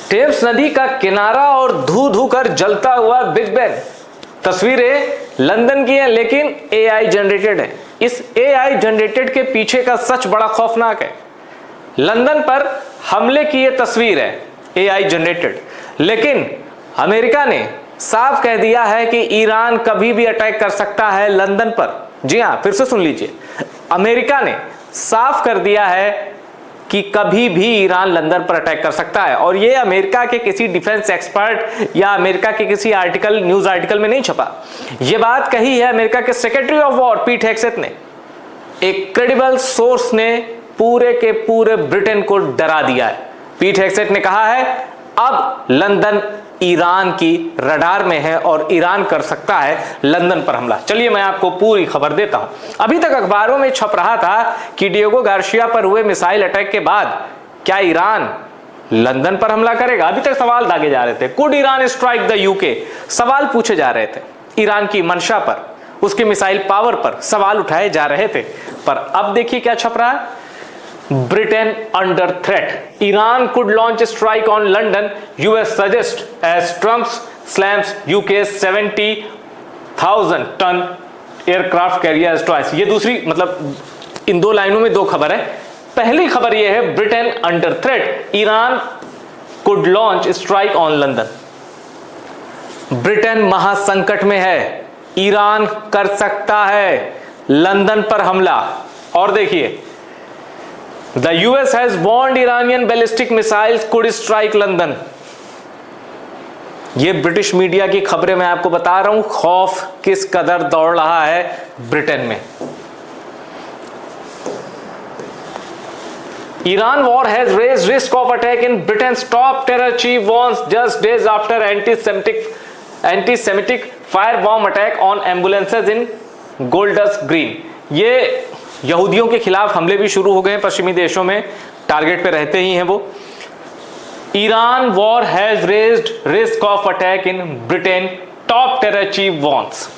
Thames नदी का किनारा और धू धू कर जलता हुआ बिग बेन। तस्वीरें लंदन की हैं लेकिन एआई जनरेटेड है। इस एआई जनरेटेड के पीछे का सच बड़ा खौफनाक है। लंदन पर हमले की यह तस्वीर है एआई जनरेटेड, लेकिन अमेरिका ने साफ कह दिया है कि ईरान कभी भी अटैक कर सकता है लंदन पर। जी हां, फिर से सुन लीजिए, अमेरिका ने साफ कर दिया है कि कभी भी ईरान लंदन पर अटैक कर सकता है। और ये अमेरिका के किसी डिफेंस एक्सपर्ट या अमेरिका के किसी आर्टिकल, न्यूज आर्टिकल में नहीं छपा। ये बात कही है अमेरिका के सेक्रेटरी ऑफ वॉर पीट हेग्सेथ ने। एक क्रेडिबल सोर्स ने पूरे के पूरे ब्रिटेन को डरा दिया है। पीट हेग्सेथ ने कहा है अब लंदन ईरान की रडार में है और ईरान कर सकता है लंदन पर हमला। चलिए मैं आपको पूरी खबर देता हूं। अभी तक अखबारों में छप रहा था कि डिएगो गार्सिया पर हुए मिसाइल अटैक के बाद क्या ईरान लंदन पर हमला करेगा। अभी तक सवाल दागे जा रहे थे, could Iran strike the UK, सवाल पूछे जा रहे थे। ईरान की मंशा पर, उसके मिसाइल पावर पर सवाल उठाए जा रहे थे। पर अब देखिए क्या छप रहा है, Britain under threat. Iran could launch a strike on London, US suggests as Trump slams UK's 70,000 ton aircraft carrier twice. ये दूसरी, मतलब इन दो लाइनों में दो खबर है। पहली खबर ये है Britain under threat, Iran could launch a strike on London. Britain महासंकट में है, ईरान कर सकता है लंदन पर हमला। और देखिए, The US has warned Iranian ballistic missiles could strike London. ये ब्रिटिश मीडिया की खबरें मैं आपको बता रहा हूं, खौफ किस कदर दौड़ रहा है ब्रिटेन में। Iran war has raised risk of attack in Britain's top terror chief warns just days after anti-Semitic firebomb attack on ambulances in Golders Green. ये यहूदियों के खिलाफ हमले भी शुरू हो गए हैं पश्चिमी देशों में, टारगेट पे रहते ही हैं वो। Iran war has raised risk of attack in Britain, top terror chief warns.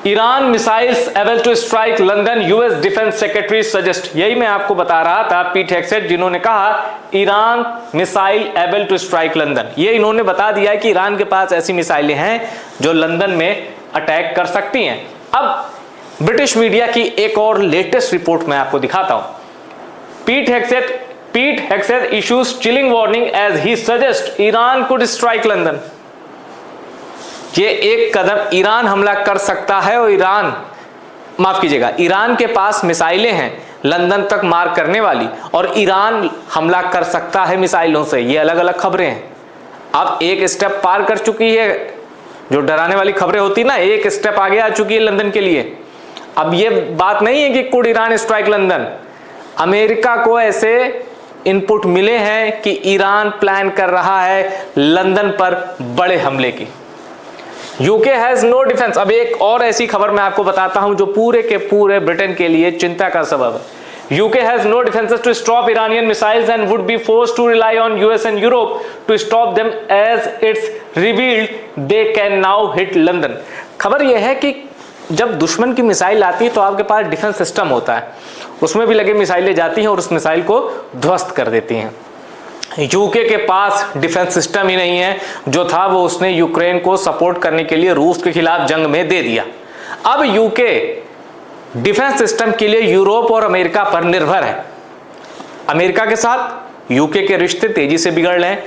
Iran missiles able to strike London, US defence secretary suggest. यही मैं आपको बता रहा था, पीट हेग्सेथ जिन्होंने कहा Iran missile able to strike London, ये इन्होंने बता दिया है कि ईरान के पास ऐसी मिसाइलें हैं जो लंदन में अटैक कर सकती हैं। अब ब्रिटिश मीडिया की एक और लेटेस्ट रिपोर्ट मैं आपको दिखाता हूं। Pete Hegseth issues chilling warning as he suggest Iran could strike London. ये एक कदम ईरान हमला कर सकता है और ईरान के पास मिसाइलें हैं लंदन तक मार करने वाली, और ईरान हमला कर सकता है मिसाइलों से। ये अलग अलग खबरें हैं। अब एक स्टेप पार कर चुकी है, जो डराने वाली खबरें होती ना, एक स्टेप आगे आ चुकी है लंदन के लिए। अब ये बात नहीं है कि could Iran strike London. America को ऐसे इनपुट मिले हैं कि ईरान प्लान कर रहा है लंदन पर बड़े हमले की। UK has no defence. अब एक और ऐसी खबर मैं आपको बताता हूं जो पूरे के पूरे ब्रिटेन के लिए चिंता का सबब है। UK has no defenses to stop Iranian missiles and would be forced to rely on US and Europe to stop them as it's revealed they can now hit London. खबर यह है कि जब दुश्मन की मिसाइल आती है तो आपके पास डिफेंस सिस्टम होता है, उसमें भी लगे मिसाइलें जाती हैं और उस मिसाइल को ध्वस्त कर देती हैं। यूके के पास डिफेंस सिस्टम ही नहीं है, जो था वो उसने यूक्रेन को सपोर्ट करने के लिए रूस के खिलाफ जंग में दे दिया। अब यूके डिफेंस सिस्टम के लिए यूरोप और अमेरिका पर निर्भर है। अमेरिका के साथ यूके के रिश्ते तेजी से बिगड़ रहे हैं।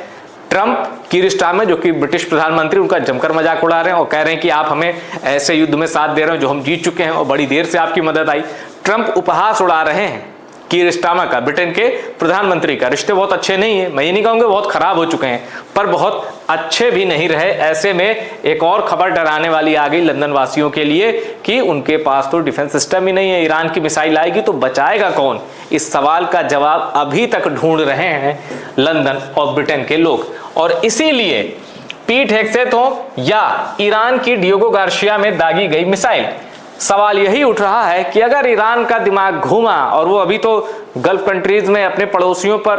ट्रंप की रिश्ता में, जो कि ब्रिटिश प्रधानमंत्री, उनका जमकर मजाक उड़ा रहे हैं और कह रहे हैं कि आप हमें ऐसे युद्ध में साथ दे रहे हो जो हम जीत चुके हैं और बड़ी देर से आपकी मदद आई। ट्रंप उपहास उड़ा रहे हैं कीर स्टारमर का, ब्रिटेन के प्रधानमंत्री का। रिश्ते बहुत अच्छे नहीं है, मैं ये नहीं कहूँगा बहुत खराब हो चुके हैं, पर बहुत अच्छे भी नहीं रहे। ऐसे में एक और खबर डराने वाली आ गई लंदन वासियों के लिए कि उनके पास तो डिफेंस सिस्टम ही नहीं है। ईरान की मिसाइल आएगी तो बचाएगा कौन? इस सवाल का जवाब अभी तक ढूंढ रहे हैं लंदन और ब्रिटेन के लोग। और इसीलिए पीट हेग्सेथ हो या ईरान की डिएगो गार्सिया में दागी गई मिसाइल, सवाल यही उठ रहा है कि अगर ईरान का दिमाग घूमा और वो अभी तो गल्फ कंट्रीज में अपने पड़ोसियों पर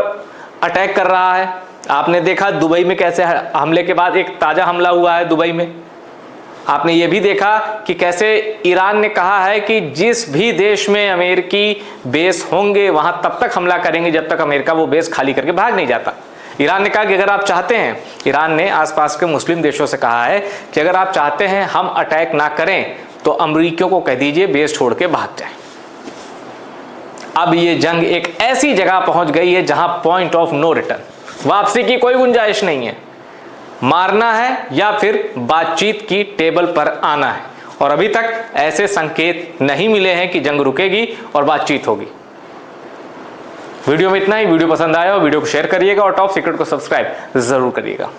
अटैक कर रहा है। आपने देखा दुबई में कैसे हमले के बाद एक ताजा हमला हुआ है दुबई में, आपने ये भी देखा कि कैसे ईरान ने कहा है कि जिस भी देश में अमेरिकी बेस होंगे वहां तब तक हमला करेंगे जब तक अमेरिका वो बेस खाली करके भाग नहीं जाता। ईरान ने कहा कि अगर आप चाहते हैं, ईरान ने आसपास के मुस्लिम देशों से कहा है कि अगर आप चाहते हैं हम अटैक ना करें तो अमेरिकियों को कह दीजिए बेस छोड़ के भाग जाए। अब ये जंग एक ऐसी जगह पहुंच गई है जहां पॉइंट ऑफ नो रिटर्न, वापसी की कोई गुंजाइश नहीं है। मारना है या फिर बातचीत की टेबल पर आना है, और अभी तक ऐसे संकेत नहीं मिले हैं कि जंग रुकेगी और बातचीत होगी। वीडियो में इतना ही। वीडियो पसंद आया और वीडियो को शेयर करिएगा और टॉप सीक्रेट को सब्सक्राइब जरूर करिएगा।